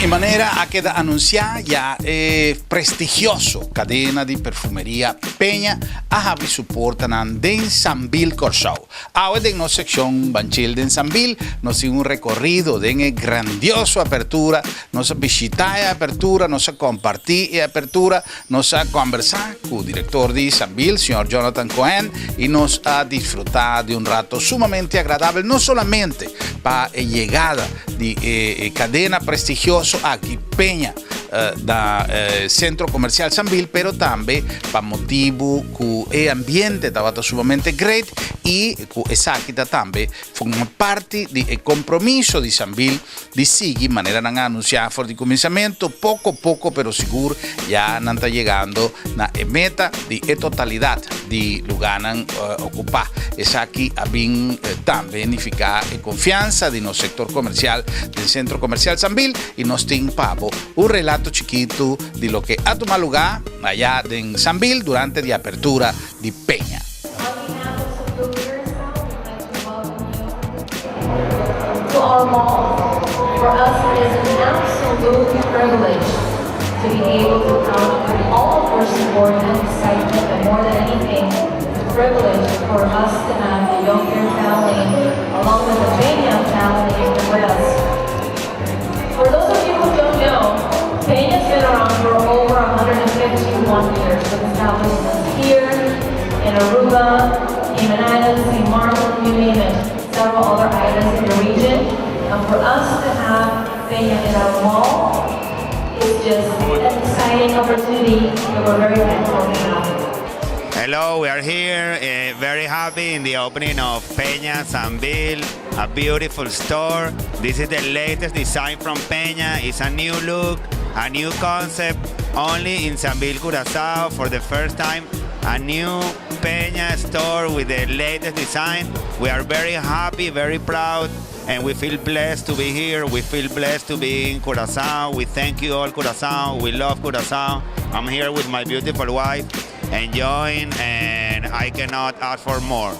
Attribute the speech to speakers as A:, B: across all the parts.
A: In manera a che da anunciare ya prestigioso cadena di perfumeria Peña ha vi supportan den Sambil Corsau. Ahora en nuestra sección Banchil den Sambil nos un recorrido de grandiosa apertura, nos visita apertura, nos compartir apertura, nos a conversar con el director de Sambil, señor Jonathan Cohen, y nos ha disfrutado de un rato sumamente agradable, no solamente para la llegada de cadena prestigioso aquí Peña da centro comercial Sambil, pero también para motivo que el ambiente estaba sumamente great y esa también forma parte del compromiso de Sambil de seguir manera de anunciar por el comienzo poco a poco pero seguro ya está llegando a la meta de totalidad de lugar ocupar. Esa aquí también significa confianza de nuestro sector comercial del centro comercial Sambil y nos tiene pavo un relato chiquito de lo que ha tomado lugar allá en Sambil durante la apertura de Peña.
B: To our mall, for us it is an absolute privilege to be able to count on all of your support and excitement, and more than anything, it's a privilege for us to have the Yonker family along with the Peña family with us. For those of you who don't know, Peña's been around for over 151 years with establishments here, in Aruba, Cayman Islands, St. Martin, you name it, several other islands in the region. And for us to have Peña in our mall is just an exciting opportunity that we're very thankful to have.
C: Hello, we are here, very happy in the opening of Peña Sambil, a beautiful store. This is the latest design from Peña. It's a new look, a new concept, only in Sambil, Curaçao for the first time. A new Peña store with the latest design. We are very happy, very proud, and we feel blessed to be here. We feel blessed to be in Curaçao. We thank you all, Curaçao. We love Curaçao. I'm here with my beautiful wife, enjoying, and I cannot ask for more.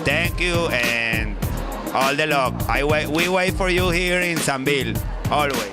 C: Thank you and all the luck. We wait for you here in Sambil, always.